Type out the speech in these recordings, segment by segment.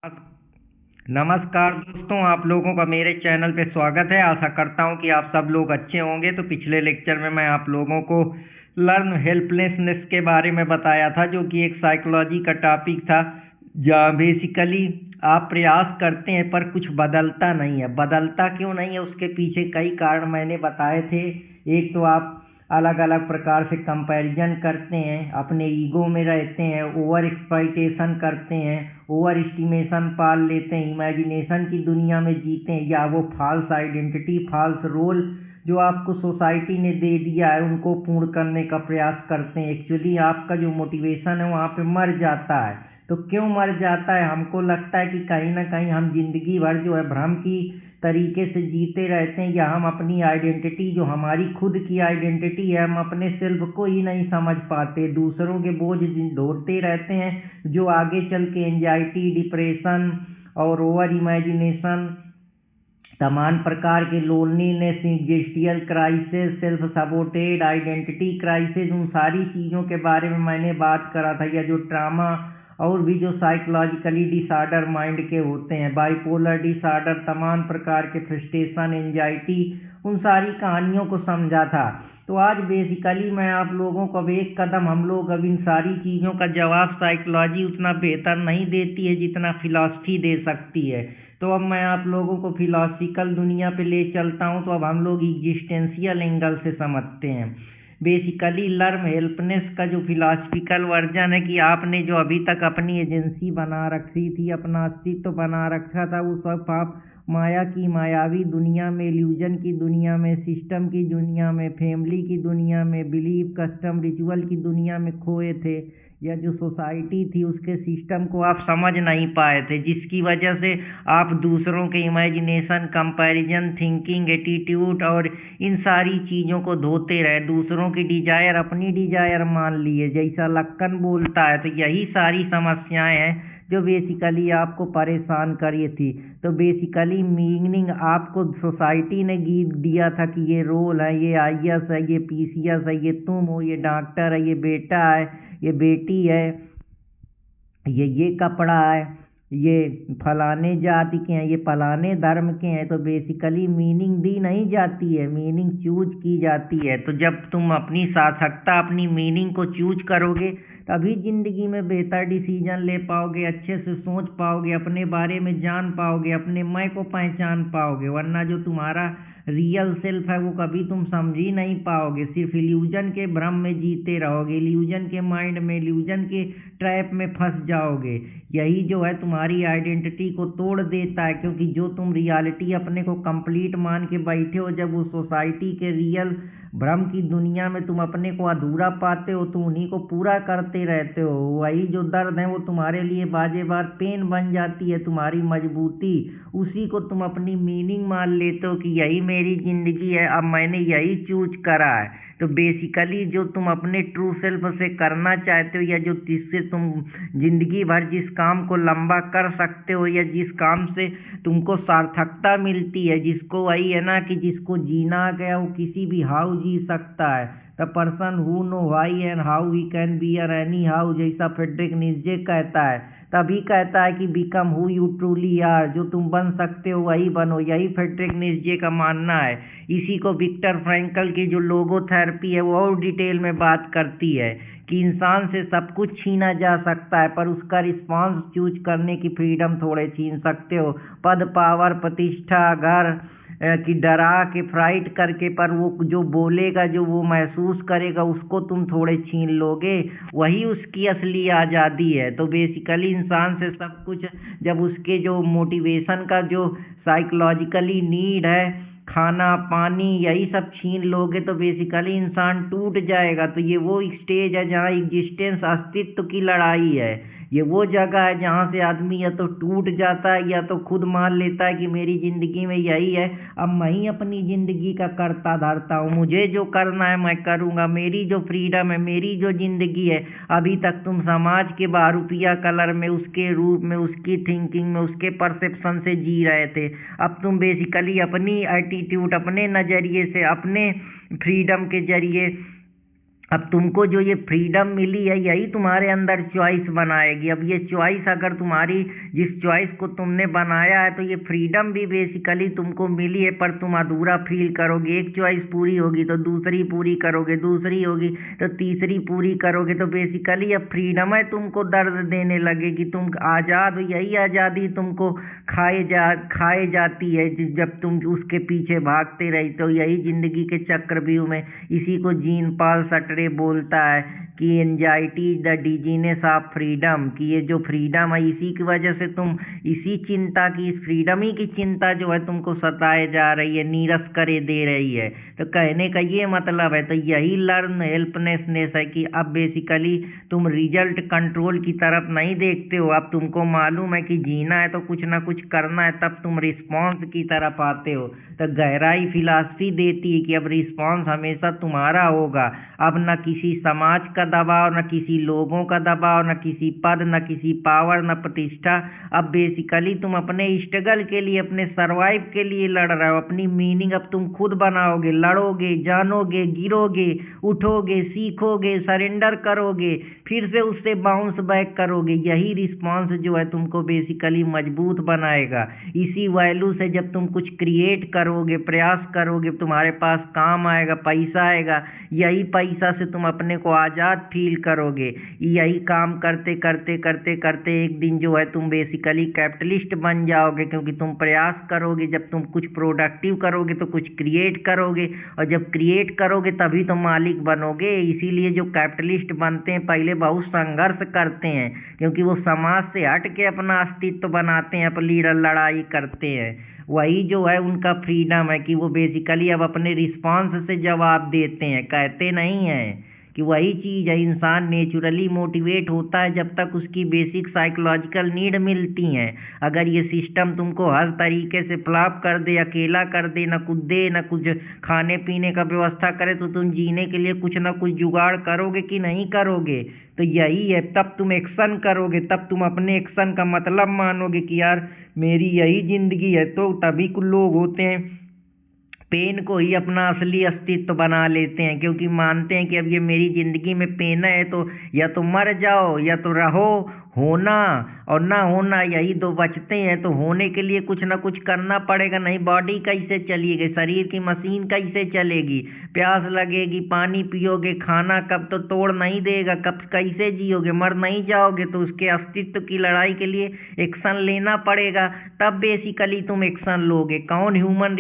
नमस्कार दोस्तों, आप लोगों का मेरे चैनल पे स्वागत है। आशा करता हूँ कि आप सब लोग अच्छे होंगे। तो पिछले लेक्चर में मैं आप लोगों को लर्न हेल्पलेसनेस के बारे में बताया था, जो कि एक साइकोलॉजी का टॉपिक था, जहाँ बेसिकली आप प्रयास करते हैं पर कुछ बदलता नहीं है। बदलता क्यों नहीं है, उसके पीछे कई कारण मैंने बताए थे। एक तो आप अलग अलग प्रकार से कंपैरिजन करते हैं, अपने ईगो में रहते हैं, ओवर एक्सप्लॉइटेशन करते हैं, ओवर एस्टिमेशन पाल लेते हैं, इमेजिनेशन की दुनिया में जीते हैं, या वो फॉल्स आइडेंटिटी, फॉल्स रोल जो आपको सोसाइटी ने दे दिया है उनको पूर्ण करने का प्रयास करते हैं। एक्चुअली आपका जो मोटिवेशन है वहाँ पे मर जाता है। तो क्यों मर जाता है? हमको लगता है कि कहीं ना कहीं हम जिंदगी भर जो है भ्रम की तरीके से जीते रहते हैं, या हम अपनी आइडेंटिटी, जो हमारी खुद की आइडेंटिटी है, हम अपने सेल्फ को ही नहीं समझ पाते, दूसरों के बोझ ढोते रहते हैं, जो आगे चल के एंजाइटी, डिप्रेशन और ओवर इमेजिनेशन, तमाम प्रकार के loneliness, existential crisis, self sabotaged, identity crisis, उन सारी चीज़ों के बारे में मैंने बात करा था। या जो ट्रामा और भी जो साइकोलॉजिकली डिसऑर्डर माइंड के होते हैं, बाइपोलर डिसऑर्डर, तमाम प्रकार के फ्रस्ट्रेशन, एंजाइटी, उन सारी कहानियों को समझा था। तो आज बेसिकली मैं आप लोगों को अब एक कदम, हम लोग अब इन सारी चीज़ों का जवाब साइकोलॉजी उतना बेहतर नहीं देती है जितना फिलॉसफी दे सकती है। तो अब मैं आप लोगों को फिलॉसफिकल दुनिया पे ले चलता हूँ। तो अब हम लोग एग्जिस्टेंशियल एंगल से समझते हैं। बेसिकली लर्न हेल्पनेस का जो फिलॉसफिकल वर्जन है, कि आपने जो अभी तक अपनी एजेंसी बना रखी थी, अपना अस्तित्व बना रखा था, वो सब आप माया की मायावी दुनिया में, इल्यूजन की दुनिया में, सिस्टम की दुनिया में, फैमिली की दुनिया में, बिलीफ, कस्टम, रिचुअल की दुनिया में खोए थे, या जो सोसाइटी थी उसके सिस्टम को आप समझ नहीं पाए थे, जिसकी वजह से आप दूसरों के इमेजिनेशन, कंपैरिजन, थिंकिंग, एटीट्यूड और इन सारी चीज़ों को धोते रहे, दूसरों की डिजायर अपनी डिजायर मान लिए, जैसा लक्कन बोलता है। तो यही सारी समस्याएं हैं जो बेसिकली आपको परेशान करी थी। तो बेसिकली मीनिंग आपको सोसाइटी ने दिया था कि ये रोल है, ये आईएएस है, ये पीसीएस है, ये तुम हो, ये डॉक्टर है, ये बेटा है, ये बेटी है, ये कपड़ा है, ये फलाने जाति के हैं, ये फलाने धर्म के हैं। तो बेसिकली मीनिंग दी नहीं जाती है, मीनिंग चूज की जाती है। तो जब तुम अपनी सार्थकता, अपनी मीनिंग को चूज करोगे, तभी जिंदगी में बेहतर डिसीजन ले पाओगे, अच्छे से सोच पाओगे, अपने बारे में जान पाओगे, अपने मैं को पहचान पाओगे। वरना जो तुम्हारा रियल सेल्फ है वो कभी तुम समझ ही नहीं पाओगे, सिर्फ इल्यूजन के भ्रम में जीते रहोगे, इल्यूजन के माइंड में, इल्यूजन के ट्रैप में फंस जाओगे। यही जो है तुम्हारी आइडेंटिटी को तोड़ देता है, क्योंकि जो तुम रियलिटी अपने को कंप्लीट मान के बैठे हो, जब वो सोसाइटी के रियल भ्रम की दुनिया में तुम अपने को अधूरा पाते हो, तो उन्हीं को पूरा करते रहते हो। वही जो दर्द है वो तुम्हारे लिए बाजे बार पेन बन जाती है, तुम्हारी मजबूती, उसी को तुम अपनी मीनिंग मान लेते हो कि यही मेरी जिंदगी है, अब मैंने यही चूज करा है। तो बेसिकली जो तुम अपने ट्रू सेल्फ से करना चाहते हो, या जो जिससे तुम जिंदगी भर जिस काम को लंबा कर सकते हो, या जिस काम से तुमको सार्थकता मिलती है, जिसको वही है ना कि जिसको जीना गया वो किसी भी हाउ जी सकता है। The person who know why and how he can bear any how, जैसा फ्रेडरिक नीत्शे कहता है। तभी कहता है कि become who you truly are, जो तुम बन सकते हो वही बनो। यही फ्रेडरिक नीत्शे का मानना है। इसी को विक्टर फ्रैंकल की जो लोगोथेरेपी है वो और डिटेल में बात करती है कि इंसान से सब कुछ छीना जा सकता है, पर उसका रिस्पॉन्स चूज करने की फ्रीडम थोड़े छीन सकते हो। पद, पावर, प्रतिष्ठा, घर कि डरा के फ्राइट करके, पर वो जो बोलेगा, जो वो महसूस करेगा, उसको तुम थोड़े छीन लोगे। वही उसकी असली आज़ादी है। तो बेसिकली इंसान से सब कुछ, जब उसके जो मोटिवेशन का जो साइकोलॉजिकली नीड है, खाना, पानी, यही सब छीन लोगे, तो बेसिकली इंसान टूट जाएगा। तो ये वो स्टेज है जहाँ एग्जिस्टेंस, अस्तित्व की लड़ाई है। ये वो जगह है जहाँ से आदमी या तो टूट जाता है, या तो खुद मान लेता है कि मेरी जिंदगी में यही है, अब मैं ही अपनी जिंदगी का कर्ता धर्ता हूँ, मुझे जो करना है मैं करूँगा, मेरी जो फ्रीडम है, मेरी जो जिंदगी है। अभी तक तुम समाज के बहरूपिया कलर में, उसके रूप में, उसकी थिंकिंग में, उसके परसेप्शन से जी रहे थे। अब तुम बेसिकली अपनी एटीट्यूड, अपने नज़रिए से, अपने फ्रीडम के जरिए अब तुमको जो ये फ्रीडम मिली है यही तुम्हारे अंदर चॉइस बनाएगी। अब ये चॉइस अगर तुम्हारी, जिस चॉइस को तुमने बनाया है, तो ये फ्रीडम भी बेसिकली तुमको मिली है, पर तुम अधूरा फील करोगे। एक चॉइस पूरी होगी तो दूसरी पूरी करोगे, दूसरी होगी तो तीसरी पूरी करोगे, तो बेसिकली अब फ्रीडम है तुमको दर्द देने लगेगी। तुम आज़ाद हो, यही आज़ादी तुमको खाए जाती है जब तुम उसके पीछे भागते रहते हो। यही जिंदगी के चक्रव्यूह में, इसी को जीन पॉल सटरे बोलता है कि anxiety is the dizziness of freedom, कि ये जो फ्रीडम है इसी की वजह से तुम इसी चिंता की, इस फ्रीडम ही की चिंता जो है तुमको सताए जा रही है, नीरस करे दे रही है। तो कहने का ये मतलब है, तो यही लर्न हेल्पलेसनेस है कि अब बेसिकली तुम रिजल्ट कंट्रोल की तरफ नहीं देखते हो। अब तुमको मालूम है कि जीना है तो कुछ ना कुछ करना है, तब तुम रिस्पॉन्स की तरफ आते हो। तो गहराई फिलॉसफी देती है कि अब रिस्पॉन्स हमेशा तुम्हारा होगा। अब न किसी समाज का दबाव, न किसी लोगों का दबाव, न किसी पद, न किसी पावर, न प्रतिष्ठा। अब बेसिकली तुम अपने स्ट्रगल के लिए, अपने सर्वाइव के लिए लड़ रहे हो। अपनी मीनिंग अब तुम खुद बनाओगे, लड़ोगे, जानोगे, गिरोगे, उठोगे, सीखोगे, सरेंडर करोगे, फिर से उससे बाउंस बैक करोगे। यही रिस्पॉन्स जो है तुमको बेसिकली मजबूत बनाएगा। इसी वैल्यू से जब तुम कुछ क्रिएट करोगे, प्रयास करोगे, तुम्हारे पास काम आएगा, पैसा आएगा। यही पैसा से तुम अपने को आज़ाद फील करोगे। यही काम करते करते करते करते एक दिन जो है तुम बेसिकली कैपिटलिस्ट बन जाओगे, क्योंकि तुम प्रयास करोगे। जब तुम कुछ प्रोडक्टिव करोगे तो कुछ क्रिएट करोगे, और जब क्रिएट करोगे तभी तो मालिक बनोगे। इसीलिए जो कैपिटलिस्ट बनते हैं पहले बहुत संघर्ष करते हैं, क्योंकि वो समाज से हट के अपना अस्तित्व बनाते हैं, अपनी लड़ाई करते हैं। वही जो है उनका फ्रीडम है कि वो बेसिकली अब अपने रिस्पॉन्स से जवाब देते हैं, कहते नहीं हैं। कि वही चीज़ है, इंसान नेचुरली मोटिवेट होता है जब तक उसकी बेसिक साइकोलॉजिकल नीड मिलती हैं। अगर ये सिस्टम तुमको हर तरीके से फ्लॉप कर दे, अकेला कर दे, न कुछ दे, न कुछ खाने पीने का व्यवस्था करे, तो तुम जीने के लिए कुछ ना कुछ जुगाड़ करोगे कि नहीं करोगे? तो यही है, तब तुम एक्शन करोगे, तब तुम अपने एक्शन का मतलब मानोगे कि यार मेरी यही ज़िंदगी है। तो तभी कुछ लोग होते हैं पेन को ही अपना असली अस्तित्व बना लेते हैं, क्योंकि मानते हैं कि अब ये मेरी ज़िंदगी में पेन है, तो या तो मर जाओ या तो रहो। होना और ना होना यही दो बचते हैं। तो होने के लिए कुछ ना कुछ करना पड़ेगा, नहीं बॉडी कैसे चलेगी, शरीर की मशीन कैसे चलेगी? प्यास लगेगी, पानी पियोगे, खाना कब तो तोड़ नहीं देगा, कब कैसे जियोगे? मर नहीं जाओगे, तो उसके अस्तित्व की लड़ाई के लिए एक्शन लेना पड़ेगा, तब बेसिकली तुम एक्शन लोगे। कौन ह्यूमन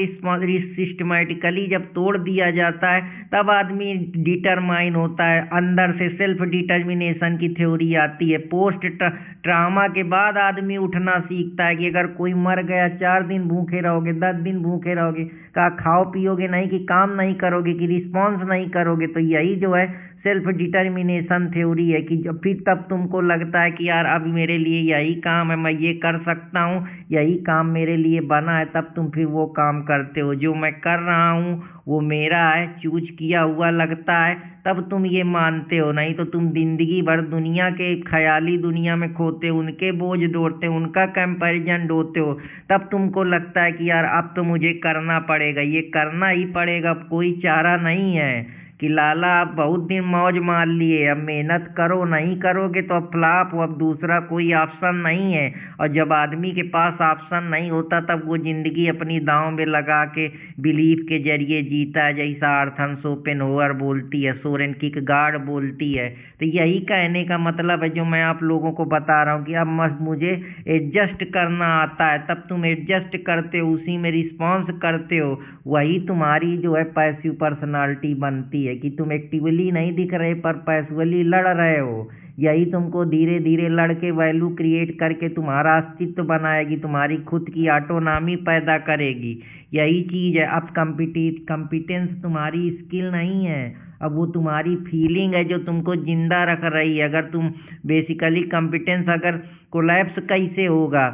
सिस्टमेटिकली जब तोड़ दिया जाता है तब आदमी डिटरमाइन होता है, अंदर से सेल्फ डिटर्मिनेशन की थ्योरी आती है। पोस्ट ट्रामा के बाद आदमी उठना सीखता है कि अगर कोई मर गया, 4 दिन भूखे रहोगे, 10 दिन भूखे रहोगे, का खाओ पियोगे नहीं कि काम नहीं करोगे कि रिस्पॉन्स नहीं करोगे? तो यही जो है सेल्फ डिटर्मिनेशन थ्योरी है कि जब फिर तब तुमको लगता है कि यार अब मेरे लिए यही काम है, मैं ये कर सकता हूँ, यही काम मेरे लिए बना है, तब तुम फिर वो काम करते हो। जो मैं कर रहा हूँ वो मेरा है, चूज किया हुआ लगता है, तब तुम ये मानते हो। नहीं तो तुम जिंदगी भर दुनिया के ख्याली दुनिया में खोते हो, उनके बोझ ढोते हो, उनका कंपैरिजन ढोते हो, तब तुमको लगता है कि यार अब तो मुझे करना पड़ेगा, ये करना ही पड़ेगा, अब कोई चारा नहीं है। कि लाला आप बहुत दिन मौज मार लिए, अब मेहनत करो, नहीं करोगे तो अब फ्लॉप हो, अब दूसरा कोई ऑप्शन नहीं है। और जब आदमी के पास ऑप्शन नहीं होता तब वो ज़िंदगी अपनी दांव में लगा के बिलीफ के जरिए जीता है, जैसा आर्थर शोपेनहावर बोलती है, सोरेन किरकेगार्ड बोलती है। तो यही कहने का मतलब है जो मैं आप लोगों को बता रहा हूँ कि अब मुझे एडजस्ट करना आता है, तब तुम एडजस्ट करते हो, उसी में रिस्पॉन्स करते हो। वही तुम्हारी जो है पैसिव पर्सनालिटी बनती है कि तुम एक्टिवली नहीं दिख रहे पर पैसिवली लड़ रहे हो। यही तुमको धीरे धीरे लड़ के वैल्यू क्रिएट करके तुम्हारा अस्तित्व बनाएगी, तुम्हारी खुद की ऑटोनॉमी पैदा करेगी। यही चीज़ है। अब कॉम्पिटेंस तुम्हारी स्किल नहीं है, अब वो तुम्हारी फीलिंग है जो तुमको जिंदा रख रही है। अगर तुम बेसिकली कॉम्पिटेंस अगर कोलैप्स कैसे होगा?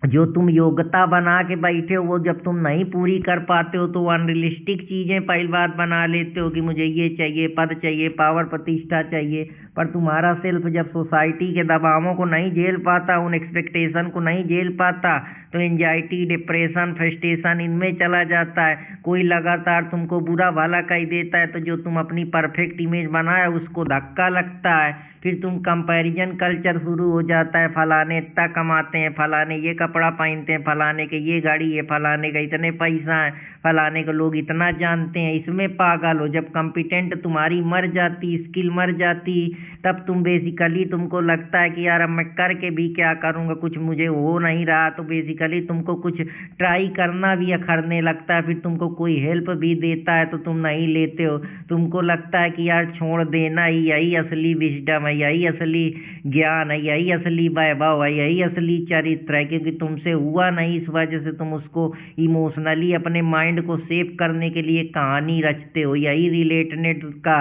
जो तुम योग्यता बना के बैठे हो वो जब तुम नहीं पूरी कर पाते हो तो अनरियलिस्टिक चीज़ें पहली बात बना लेते हो कि मुझे ये चाहिए, पद चाहिए, पावर प्रतिष्ठा चाहिए। पर तुम्हारा सेल्फ जब सोसाइटी के दबावों को नहीं झेल पाता, उन एक्सपेक्टेशन को नहीं झेल पाता, तो एंजाइटी, डिप्रेशन, फ्रस्ट्रेशन इनमें चला जाता है। कोई लगातार तुमको बुरा भला कह देता है तो जो तुम अपनी परफेक्ट इमेज बनाए उसको धक्का लगता है। फिर तुम कंपैरिजन कल्चर शुरू हो जाता है, फलाने इतना कमाते हैं, फलाने ये कपड़ा पहनते हैं, फलाने के ये गाड़ी है, फलाने का इतने पैसा है, फलाने को लोग इतना जानते हैं, इसमें पागल हो। जब कॉम्पिटेंट तुम्हारी मर जाती, स्किल मर जाती, तब तुम बेसिकली तुमको लगता है कि यार अब मैं करके भी क्या करूँगा, कुछ मुझे हो नहीं रहा। तो बेसिकली तुमको कुछ ट्राई करना भी अखरने लगता है। फिर तुमको कोई हेल्प भी देता है तो तुम नहीं लेते हो। तुमको लगता है कि यार छोड़ देना ही, यही असली विजडम है, यही असली ज्ञान है, यही असली वैभव है, यही असली चरित्र है। क्योंकि तुमसे हुआ नहीं, इस वजह से तुम उसको इमोशनली अपने माइंड को सेव करने के लिए कहानी रचते हो। यही रिलेटेड का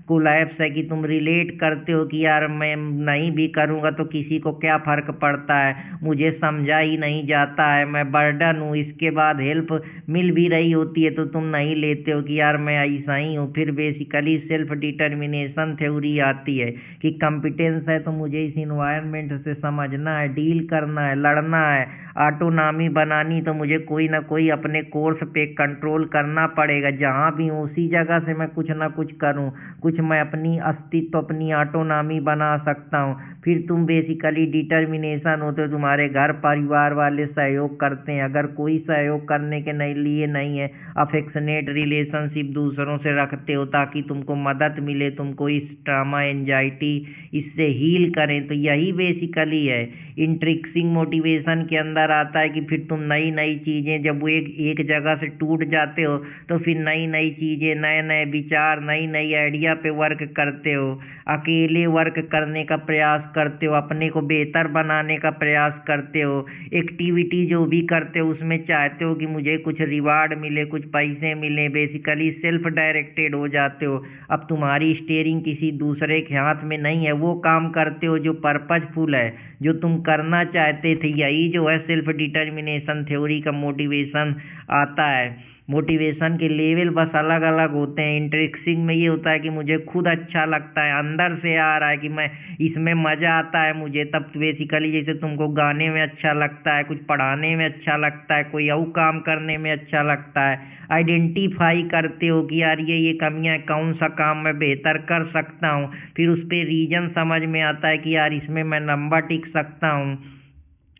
कोलैप्स है कि तुम रिलेट करते हो कि यार मैं नहीं भी करूँगा तो किसी को क्या फ़र्क पड़ता है, मुझे समझा ही नहीं जाता है, मैं बर्डन हूँ। इसके बाद हेल्प मिल भी रही होती है तो तुम नहीं लेते हो कि यार मैं ऐसा ही हूँ। फिर बेसिकली सेल्फ डिटर्मिनेशन थ्योरी आती है कि कॉम्पिटेंस है तो मुझे इस इन्वायरमेंट से समझना है, डील करना है, लड़ना है। ऑटोनॉमी बनानी तो मुझे कोई ना कोई अपने कोर्स पे कंट्रोल करना पड़ेगा। जहाँ भी हूँ उसी जगह से मैं कुछ ना कुछ करूँ, कुछ मैं अपनी अस्तित्व, अपनी ऑटोनॉमी बना सकता हूँ। फिर तुम बेसिकली डिटर्मिनेशन होते हो, तुम्हारे घर परिवार वाले सहयोग करते हैं। अगर कोई सहयोग करने के लिए नहीं है, अफेक्शनेट रिलेशनशिप दूसरों से रखते हो ताकि तुमको मदद मिले, तुमको इस ट्रामा, एंजाइटी इससे हील करें, तो यही बेसिकली है। इंट्रिक्सिंग मोटिवेशन के अंदर आता है कि फिर तुम नई नई चीज़ें, जब वो एक जगह से टूट जाते हो तो फिर नई नई चीज़ें, नए नए विचार, नई नई आइडिया पे वर्क करते हो। अकेले वर्क करने का प्रयास करते हो, अपने को बेहतर बनाने का प्रयास करते हो। एक्टिविटी जो भी करते हो उसमें चाहते हो कि मुझे कुछ रिवार्ड मिले, कुछ पैसे मिले। बेसिकली सेल्फ डायरेक्टेड हो जाते हो। अब तुम्हारी स्टीयरिंग किसी दूसरे के हाथ में नहीं है, वो काम करते हो जो पर्पजफुल है, जो तुम करना चाहते थे। यही जो है सेल्फ डिटर्मिनेशन थ्योरी का मोटिवेशन आता है। मोटिवेशन के लेवल बस अलग अलग होते हैं। इंट्रिक्सिंग में ये होता है कि मुझे खुद अच्छा लगता है, अंदर से आ रहा है कि मैं इसमें मज़ा आता है मुझे। तब बेसिकली जैसे तुमको गाने में अच्छा लगता है, कुछ पढ़ाने में अच्छा लगता है, कोई और काम करने में अच्छा लगता है। आइडेंटिफाई करते हो कि यार ये कमियां, कौन सा काम मैं बेहतर कर सकता हूँ। फिर उस पर रीजन समझ में आता है कि यार इसमें मैं लंबा टिक सकता हूँ।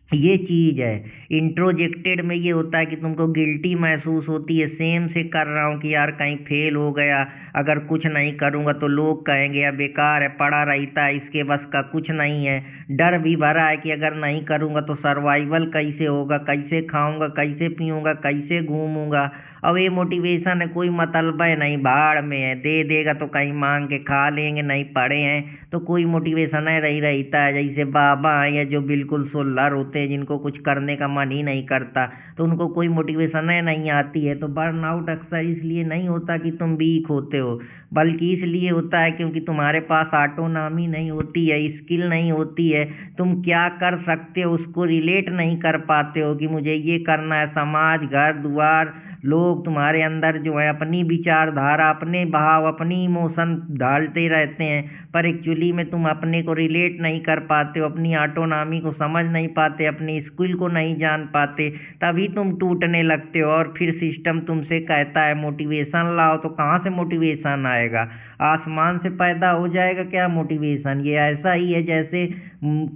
ये चीज़ है। इंट्रोजेक्टेड में ये होता है कि तुमको गिल्टी महसूस होती है, सेम से कर रहा हूँ कि यार कहीं फेल हो गया, अगर कुछ नहीं करूँगा तो लोग कहेंगे या बेकार है, पड़ा रहता है, इसके बस का कुछ नहीं है। डर भी भरा है कि अगर नहीं करूँगा तो सर्वाइवल कैसे होगा, कैसे खाऊँगा, कैसे पीऊँगा, कैसे घूमूँगा। अब ये मोटिवेशन है, कोई मतलब है नहीं, भाड़ में है। दे देगा तो कहीं मांग के खा लेंगे, नहीं पड़े हैं तो कोई मोटिवेशन है रही रहता है। जैसे बाबा हैं या जो बिल्कुल सोलर होते हैं, जिनको कुछ करने का मन ही नहीं करता, तो उनको कोई मोटिवेशन है नहीं आती है। तो बर्नआउट अक्सर इसलिए नहीं होता कि तुम वीक होते हो, बल्कि इसलिए होता है क्योंकि तुम्हारे पास ऑटोनॉमी नहीं होती है, स्किल नहीं होती है। तुम क्या कर सकते हो उसको रिलेट नहीं कर पाते हो कि मुझे ये करना है। समाज, घर द्वार, लोग तुम्हारे अंदर जो है अपनी विचारधारा, अपने भाव, अपनी इमोशन डालते रहते हैं, पर एक्चुअली में तुम अपने को रिलेट नहीं कर पाते हो, अपनी ऑटोनॉमी को समझ नहीं पाते, अपनी स्किल को नहीं जान पाते। तभी तुम टूटने लगते हो और फिर सिस्टम तुमसे कहता है मोटिवेशन लाओ। तो कहाँ से मोटिवेशन आएगा? आसमान से पैदा हो जाएगा क्या मोटिवेशन? ये ऐसा ही है जैसे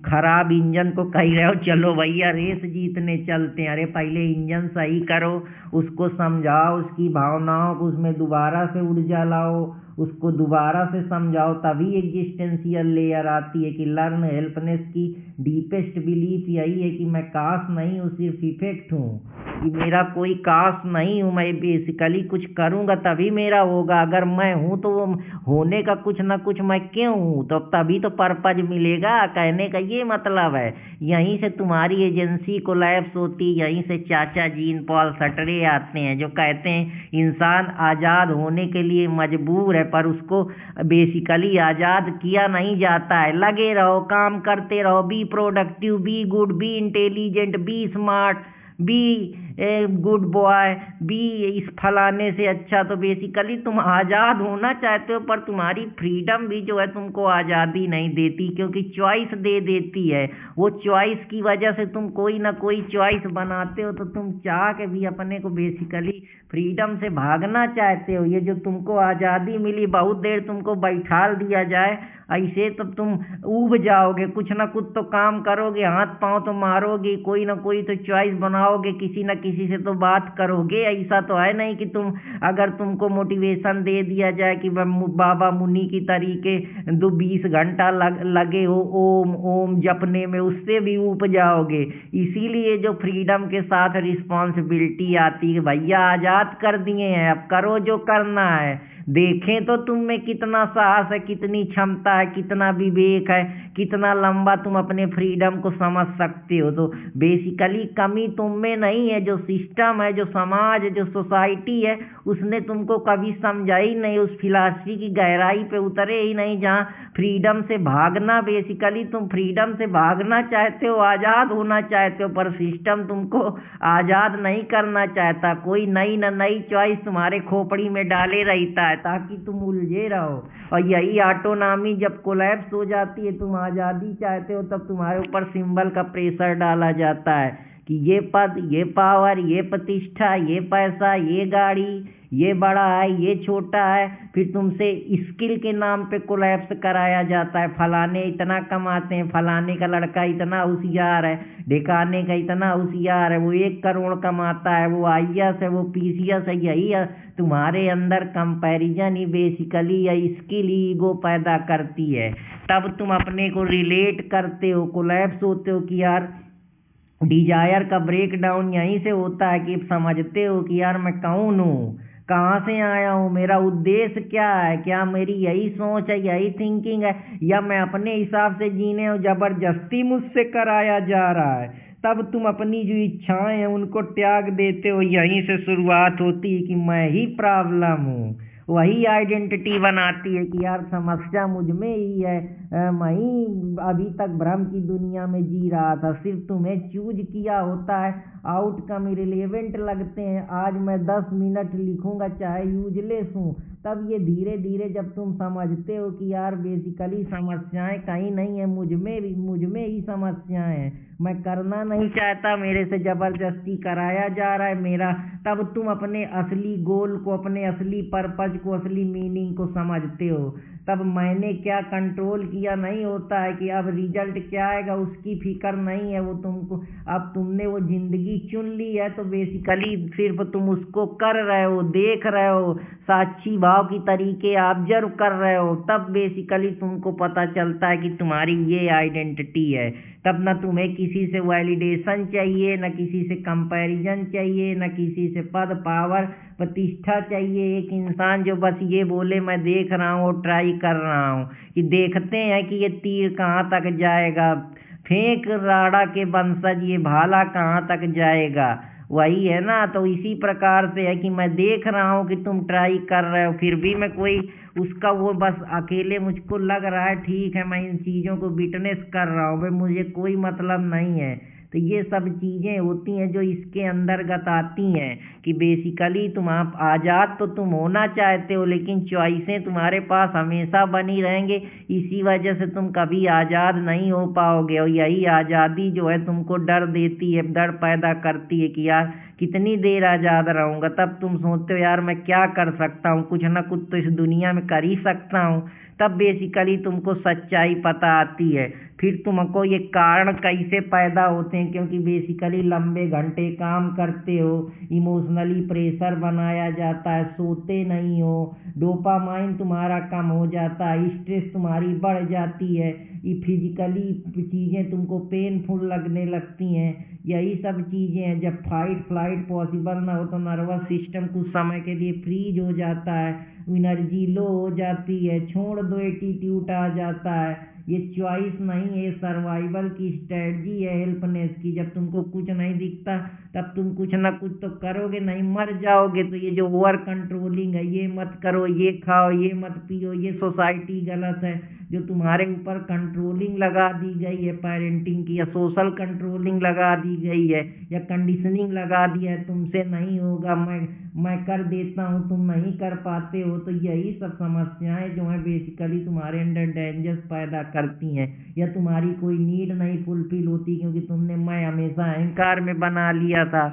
खराब इंजन को कह रहे हो चलो भैया रेस जीतने चलते हैं। अरे पहले इंजन सही करो, उसको समझाओ, उसकी भावनाओं को उसमें दोबारा से ऊर्जा लाओ, उसको दोबारा से समझाओ, तभी एग्जिस्टेंशियल लेयर आती है कि लर्न हेल्पनेस की डीपेस्ट बिलीफ यही है कि मैं काश नहीं हूँ, सिर्फ इफेक्ट हूँ। कि मेरा कोई कास्ट नहीं हूँ, मैं बेसिकली कुछ करूँगा तभी मेरा होगा। अगर मैं हूँ तो वो होने का कुछ ना कुछ मैं क्यों हूँ, तो तभी तो पर्पज मिलेगा। कहने का ये मतलब है। यहीं से तुम्हारी एजेंसी कोलैप्स होती, यहीं से चाचा जीन पॉल सटरे आते हैं जो कहते हैं इंसान आज़ाद होने के लिए मजबूर है, पर उसको बेसिकली आज़ाद किया नहीं जाता है। लगे रहो, काम करते रहो, be productive, be good, be intelligent, be smart, be a good boy, be इस फलाने से अच्छा। तो बेसिकली तुम आज़ाद होना चाहते हो, पर तुम्हारी फ्रीडम भी जो है तुमको आज़ादी नहीं देती, क्योंकि चॉइस दे देती है। वो चॉइस की वजह से तुम कोई ना कोई चॉइस बनाते हो, तो तुम चाह के भी अपने को बेसिकली फ्रीडम से भागना चाहते हो। ये जो तुमको आज़ादी मिली, बहुत देर तुमको बैठाल दिया जाए ऐसे तो तुम ऊब जाओगे। कुछ ना कुछ तो काम करोगे, हाथ पांव तो मारोगे, कोई ना कोई तो चॉइस बनाओगे, किसी ना किसी से तो बात करोगे। ऐसा तो है नहीं कि तुम, अगर तुमको मोटिवेशन दे दिया जाए कि बाबा मुनि की तरीके 20 घंटा लगे हो ओम ओम जपने में, उससे भी ऊब जाओगे। इसीलिए जो फ्रीडम के साथ रिस्पॉन्सिबिलिटी आती है, भैया आज़ाद कर दिए हैं, अब करो जो करना है। देखें तो तुम में कितना साहस है, कितनी क्षमता है, कितना विवेक है, कितना लंबा तुम अपने फ्रीडम को समझ सकते हो। तो बेसिकली कमी तुम में नहीं है, जो सिस्टम है, जो समाज है, जो सोसाइटी है, उसने तुमको कभी समझा ही नहीं, उस फिलॉसफी की गहराई पे उतरे ही नहीं जहाँ फ्रीडम से भागना। बेसिकली तुम फ्रीडम से भागना चाहते हो, आज़ाद होना चाहते हो, पर सिस्टम तुमको आज़ाद नहीं करना चाहता। कोई नई न नई चॉइस तुम्हारे खोपड़ी में डाले रहता है ताकि तुम उलझे रहो। और यही ऑटोनॉमी जब कोलैप्स हो जाती है, तुम आज़ादी चाहते हो, तब तुम्हारे ऊपर सिंबल का प्रेशर डाला जाता है कि ये पद, ये पावर, ये प्रतिष्ठा, ये पैसा, ये गाड़ी, ये बड़ा है, ये छोटा है। फिर तुमसे स्किल के नाम पे कोलैप्स कराया जाता है। फलाने इतना कमाते हैं, फलाने का लड़का इतना होशियार है, ढिकाने का इतना होशियार है, वो 1 करोड़ कमाता है, वो IAS है, वो PCS है। यही तुम्हारे अंदर कंपैरिजन ही बेसिकली या स्किल ही ईगो पैदा करती है। तब तुम अपने को रिलेट करते हो, कोलैप्स होते हो कि यार डिजायर का ब्रेक डाउन यहीं से होता है कि समझते हो कि यार मैं कौन हूँ, कहाँ से आया हूँ, मेरा उद्देश्य क्या है, क्या मेरी यही सोच है, यही थिंकिंग है, या मैं अपने हिसाब से जीने हो जबरदस्ती मुझसे कराया जा रहा है। तब तुम अपनी जो इच्छाएं हैं उनको त्याग देते हो। यहीं से शुरुआत होती है कि मैं ही प्रॉब्लम हूँ। वही आइडेंटिटी बनाती है कि यार समस्या मुझ में ही है, मैं ही अभी तक भ्रम की दुनिया में जी रहा था। सिर्फ तुम्हें चूज किया होता है, आउटकम इरेलेवेंट लगते हैं। आज मैं 10 मिनट लिखूंगा चाहे यूजलेस हूँ, तब ये धीरे धीरे जब तुम समझते हो कि यार बेसिकली समस्याएं कहीं नहीं है, मुझ में ही समस्याएं हैं, मैं करना नहीं चाहता, मेरे से जबरदस्ती कराया जा रहा है मेरा। तब तुम अपने असली गोल को, अपने असली पर्पज को, असली मीनिंग को समझते हो। तब मैंने क्या कंट्रोल किया नहीं होता है कि अब रिजल्ट क्या आएगा उसकी फिक्र नहीं है। वो तुमको, अब तुमने वो जिंदगी चुन ली है, तो बेसिकली सिर्फ तुम उसको कर रहे हो, देख रहे हो, साक्षी भाव की तरीके ऑब्जर्व कर रहे हो। तब बेसिकली तुमको पता चलता है कि तुम्हारी ये आइडेंटिटी है। तब न तुम्हें किसी से वैलिडेशन चाहिए, न किसी से कंपैरिजन चाहिए, न किसी से पद पावर प्रतिष्ठा चाहिए। एक इंसान जो बस ये बोले मैं देख रहा हूँ और ट्राई कर रहा हूँ, कि देखते हैं कि ये तीर कहाँ तक जाएगा, फेंक राड़ा के वंशज ये भाला कहाँ तक जाएगा। वही है ना। तो इसी प्रकार से है कि मैं देख रहा हूँ कि तुम ट्राई कर रहे हो, फिर भी मैं कोई उसका वो बस अकेले मुझको लग रहा है ठीक है, मैं इन चीज़ों को विटनेस कर रहा हूँ, भाई मुझे कोई मतलब नहीं है। तो ये सब चीज़ें होती हैं जो इसके अंतर्गत आती हैं कि बेसिकली तुम आप आज़ाद तो तुम होना चाहते हो, लेकिन चॉइसें तुम्हारे पास हमेशा बनी रहेंगे। इसी वजह से तुम कभी आज़ाद नहीं हो पाओगे। और यही आज़ादी जो है तुमको डर देती है, डर पैदा करती है कि यार कितनी देर आज़ाद रहूँगा। तब तुम सोचते हो यार मैं क्या कर सकता हूँ, कुछ ना कुछ तो इस दुनिया में कर ही सकता हूँ। तब बेसिकली तुमको सच्चाई पता आती है। फिर तुमको ये कारण कैसे पैदा होते हैं, क्योंकि बेसिकली लंबे घंटे काम करते हो, इमोशनली प्रेशर बनाया जाता है, सोते नहीं हो, डोपामाइन तुम्हारा कम हो जाता है, स्ट्रेस तुम्हारी बढ़ जाती है, ये फिजिकली चीज़ें तुमको पेनफुल लगने लगती हैं। यही सब चीज़ें हैं। जब फाइट फ्लाइट पॉसिबल ना हो तो नर्वस सिस्टम कुछ समय के लिए फ्रीज हो जाता है, एनर्जी लो हो जाती है, छोड़ दो एटीट्यूड आ जाता है। ये चॉइस नहीं है, सर्वाइवल की स्ट्रेटजी है हेल्पनेस की। जब तुमको कुछ नहीं दिखता तब तुम कुछ ना कुछ तो करोगे, नहीं मर जाओगे। तो ये जो ओवर कंट्रोलिंग है, ये मत करो, ये खाओ, ये मत पियो, ये सोसाइटी गलत है जो तुम्हारे ऊपर कंट्रोलिंग लगा दी गई है पेरेंटिंग की, या सोशल कंट्रोलिंग लगा दी गई है, या कंडीशनिंग लगा दिया है तुमसे नहीं होगा, मैं कर देता हूँ, तुम नहीं कर पाते हो। तो यही सब समस्याएं जो हैं बेसिकली तुम्हारे अंदर डेंजर्स पैदा करती हैं, या तुम्हारी कोई नीड नहीं फुलफिल होती क्योंकि तुमने मैं हमेशा अहंकार में बना लिया था।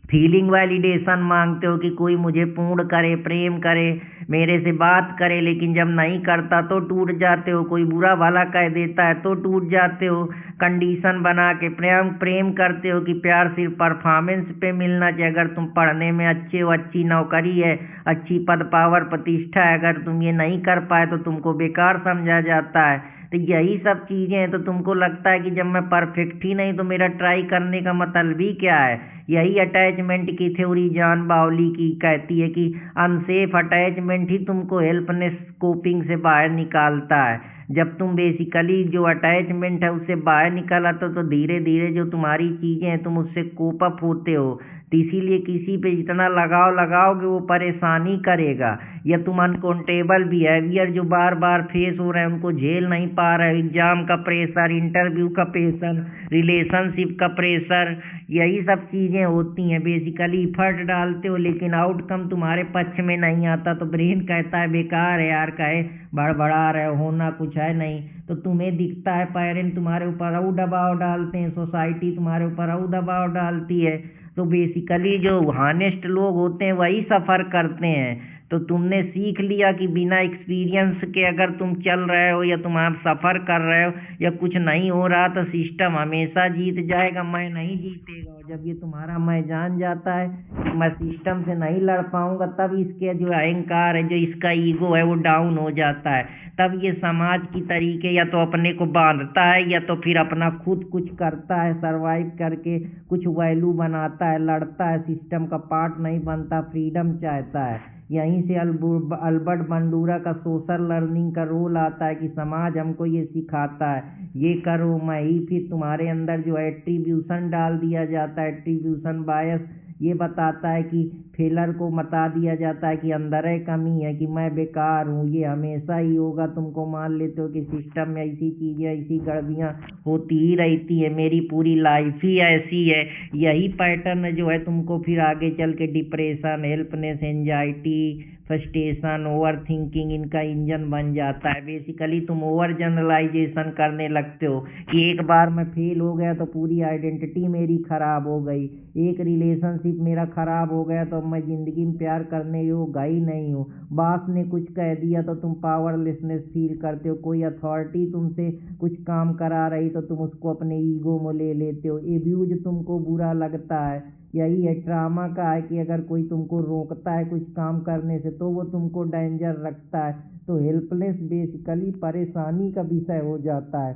फीलिंग वैलिडेशन मांगते हो कि कोई मुझे पूर्ण करे, प्रेम करे, मेरे से बात करे, लेकिन जब नहीं करता तो टूट जाते हो। कोई बुरा भला कह देता है तो टूट जाते हो। कंडीशन बना के प्रेम प्रेम करते हो कि प्यार सिर्फ परफॉर्मेंस पे मिलना चाहिए। अगर तुम पढ़ने में अच्छे हो, अच्छी नौकरी है, अच्छी पद पावर प्रतिष्ठा है, अगर तुम ये नहीं कर पाए तो तुमको बेकार समझा जाता है। तो यही सब चीज़ें हैं। तो तुमको लगता है कि जब मैं परफेक्ट ही नहीं तो मेरा ट्राई करने का मतलब ही क्या है। यही अटैचमेंट की थ्योरी जॉन बाउली की कहती है कि अनसेफ अटैचमेंट ही तुमको हेल्पनेस कोपिंग से बाहर निकालता है। जब तुम बेसिकली जो अटैचमेंट है उससे बाहर निकल आते हो तो धीरे धीरे जो तुम्हारी चीज़ें हैं तुम उससे कोप अप होते हो। तो इसीलिए किसी पे जितना लगाव लगाओगे वो परेशानी करेगा। या तुम अनकाउंटेबल बिहेवियर जो बार बार फेस हो रहे हैं उनको झेल नहीं पा रहे हो, एग्जाम का प्रेशर, इंटरव्यू का प्रेशर, रिलेशनशिप का प्रेशर, यही सब चीज़ें होती हैं। बेसिकली इफर्ट डालते हो लेकिन आउटकम तुम्हारे पक्ष में नहीं आता तो ब्रेन कहता है बेकार है यार, कहे बड़बड़ा रहे हो, होना कुछ है नहीं। तो तुम्हें दिखता है पेरेंट तुम्हारे ऊपर और दबाव डालते हैं, सोसाइटी तुम्हारे ऊपर और दबाव डालती है। तो बेसिकली जो हॉनेस्ट लोग होते हैं वही सफ़र करते हैं। तो तुमने सीख लिया कि बिना एक्सपीरियंस के अगर तुम चल रहे हो या तुम आप सफ़र कर रहे हो या कुछ नहीं हो रहा तो सिस्टम हमेशा जीत जाएगा, मैं नहीं जीतेगा। और जब ये तुम्हारा मैं जान जाता है कि मैं सिस्टम से नहीं लड़ पाऊंगा, तब इसके जो अहंकार है, जो इसका ईगो है वो डाउन हो जाता है। तब ये समाज की तरीके या तो अपने को बांधता है या तो फिर अपना खुद कुछ करता है, सरवाइव करके कुछ वैल्यू बनाता है, लड़ता है, सिस्टम का पार्ट नहीं बनता, फ्रीडम चाहता है। यहीं से अल्बर्ट बंडूरा का सोशल लर्निंग का रोल आता है कि समाज हमको ये सिखाता है ये करो मैं ही, फिर तुम्हारे अंदर जो एट्रीब्यूशन डाल दिया जाता है, एट्रीब्यूशन बायस, ये बताता है कि फेलर को बता दिया जाता है कि अंदर है कमी है, कि मैं बेकार हूँ, ये हमेशा ही होगा। तुमको मान लेते हो कि सिस्टम में ऐसी चीज़ें, ऐसी गड़बड़ियाँ होती ही रहती है, मेरी पूरी लाइफ ही ऐसी है। यही पैटर्न जो है तुमको फिर आगे चल के depression, helplessness, anxiety, frustration, over thinking इनका इंजन बन जाता है। बेसिकली तुम ओवर जनरलाइजेशन करने लगते हो कि एक बार मैं फेल हो गया तो पूरी आइडेंटिटी मेरी खराब हो गई, एक रिलेशनशिप मेरा खराब हो गया तो मैं ज़िंदगी में प्यार करने योग्य ही नहीं हूँ, बॉस ने कुछ कह दिया तो तुम पावरलेसनेस फील करते हो, कोई अथॉरिटी तुमसे कुछ काम करा रही तो तुम उसको अपने ईगो में ले लेते हो, एब्यूज तुमको बुरा लगता है। यही है ट्रामा का है कि अगर कोई तुमको रोकता है कुछ काम करने से तो वो तुमको डेंजर रखता है। तो हेल्पलेस बेसिकली परेशानी का विषय हो जाता है।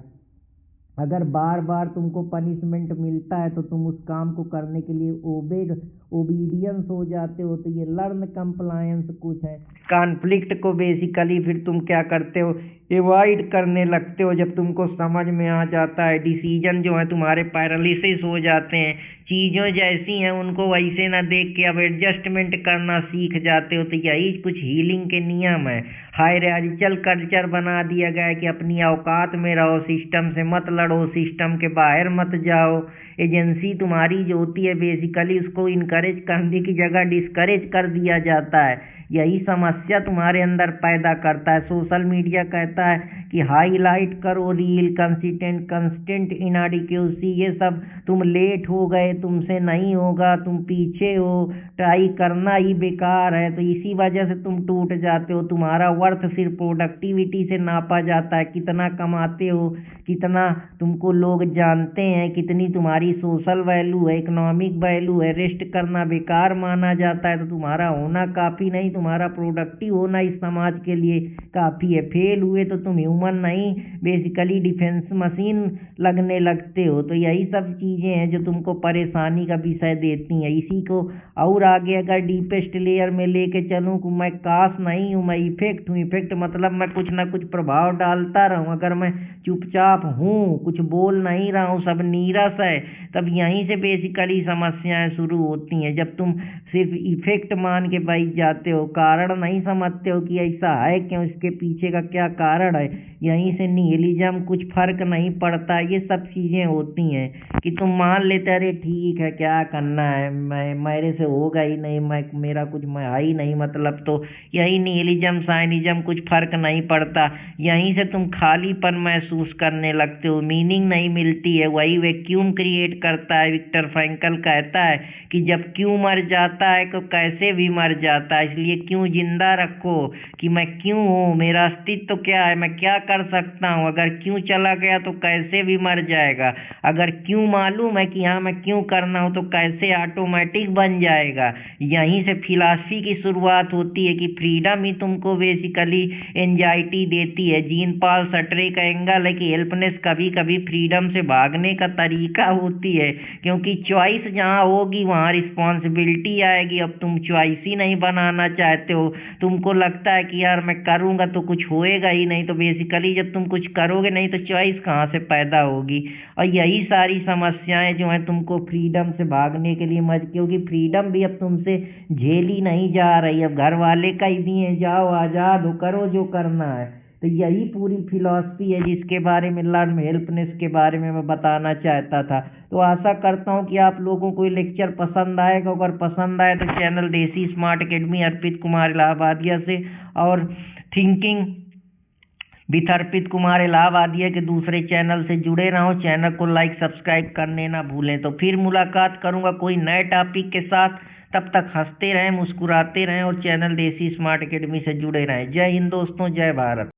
अगर बार बार तुमको पनिशमेंट मिलता है तो तुम उस काम को करने के लिए ओबीडियंस हो जाते हो। तो ये लर्न कंप्लायंस कुछ है। कॉन्फ्लिक्ट को बेसिकली फिर तुम क्या करते हो, एवॉइड करने लगते हो। जब तुमको समझ में आ जाता है, डिसीजन जो है तुम्हारे पैरालिसिस हो जाते हैं, चीज़ों जैसी हैं उनको वैसे ना देख के अब एडजस्टमेंट करना सीख जाते हो। तो यही कुछ हीलिंग के नियम है। हायरार्किकल कल्चर बना दिया गया है कि अपनी औकात में रहो, सिस्टम से मत लड़ो, सिस्टम के बाहर मत जाओ। एजेंसी तुम्हारी जो होती है बेसिकली उसको इनकरेज करने की जगह डिस्करेज कर दिया जाता है। यही समस्या तुम्हारे अंदर पैदा करता है। सोशल मीडिया कहता है कि हाईलाइट करो रील, कंस्टेंट इनएडिक्वेसी, ये सब तुम लेट हो गए, तुमसे नहीं होगा, तुम पीछे हो, ट्राई करना ही बेकार है। तो इसी वजह से तुम टूट जाते हो। तुम्हारा वर्थ सिर्फ प्रोडक्टिविटी से नापा जाता है, कितना कमाते हो, कितना तुमको लोग जानते हैं, कितनी तुम्हारी तुम्हारी सोशल वैल्यू है, इकोनॉमिक वैल्यू है, रेस्ट करना बेकार माना जाता है, तो तुम्हारा होना काफ़ी नहीं, तुम्हारा प्रोडक्टिव होना इस समाज के लिए काफ़ी है। फेल हुए तो तुम ह्यूमन नहीं, बेसिकली डिफेंस मशीन लगने लगते हो। तो यही सब चीज़ें हैं जो तुमको परेशानी का विषय देती हैं। इसी को और आगे अगर डीपेस्ट लेयर में लेके चलूँ कि मैं काश नहीं हूँ, मैं इफेक्ट हूँ। इफेक्ट मतलब मैं कुछ ना कुछ प्रभाव डालता रहूँ। अगर मैं चुपचाप हूँ, कुछ बोल नहीं रहा हूँ, सब नीरस है, तब यहीं से बेसिकली समस्याएं शुरू होती हैं। जब तुम सिर्फ इफेक्ट मान के बैठ जाते हो, कारण नहीं समझते हो कि ऐसा है क्यों, इसके पीछे का क्या कारण है, यहीं से निहिलिज्म, कुछ फर्क नहीं पड़ता। ये सब चीज़ें होती हैं कि तुम मान लेते अरे ठीक है क्या करना है, मैं मेरे से होगा ही नहीं, मैं मेरा कुछ मैं है ही नहीं मतलब। तो यही निहिलिज्म साइनिज्म, कुछ फर्क नहीं पड़ता। यहीं से तुम खालीपन महसूस करने लगते हो, मीनिंग नहीं मिलती है। वही वैक्यूम क्रिएट करता है। विक्टर फ्रैंकल कहता है कि जब क्यों मर जाता है तो कैसे भी मर जाता है, इसलिए क्यों जिंदा रखो कि मैं क्यों हूँ, मेरा अस्तित्व क्या है, मैं क्या कर सकता हूँ। अगर क्यों चला गया तो कैसे भी मर जाएगा। अगर क्यों मालूम है कि हाँ मैं क्यों करना हूँ तो कैसे ऑटोमेटिक बन जाएगा। यहीं से फिलॉसफी की शुरुआत होती है कि फ्रीडम ही तुमको बेसिकली एंजाइटी देती है। जीन पॉल सटरे का एंगल है कि हेल्पनेस कभी कभी फ्रीडम से भागने का तरीका होती है, क्योंकि चॉइस जहाँ होगी वहाँ रिस्पॉन्सिबिलिटी आएगी। अब तुम चॉइस ही नहीं बनाना चाहते हो, तुमको लगता है कि यार मैं करूँगा तो कुछ होएगा ही नहीं, तो बेसिकली जब तुम कुछ करोगे नहीं तो चॉइस कहाँ से पैदा होगी। और यही सारी समस्याएं जो हैं तुमको फ्रीडम से भागने के लिए क्योंकि फ्रीडम भी अब तुमसे झेली नहीं जा रही। अब घर वाले कह दिए जाओ आज़ाद हो, करो जो करना है। तो यही पूरी फिलॉसफी है जिसके बारे में लर्न हेल्पनेस के बारे में मैं बताना चाहता था। तो आशा करता हूँ कि आप लोगों को ये लेक्चर पसंद आएगा। अगर पसंद आए तो चैनल देसी स्मार्ट एकेडमी अर्पित कुमार इलाहाबादिया से और थिंकिंग विथ अर्पित कुमार इलाहाबादिया के दूसरे चैनल से जुड़े रहो। चैनल को लाइक सब्सक्राइब करने ना भूलें। तो फिर मुलाकात करूँगा कोई नए टॉपिक के साथ। तब तक हंसते रहें, मुस्कुराते रहें और चैनल देसी स्मार्ट एकेडमी से जुड़े रहें। जय हिंद दोस्तों, जय भारत।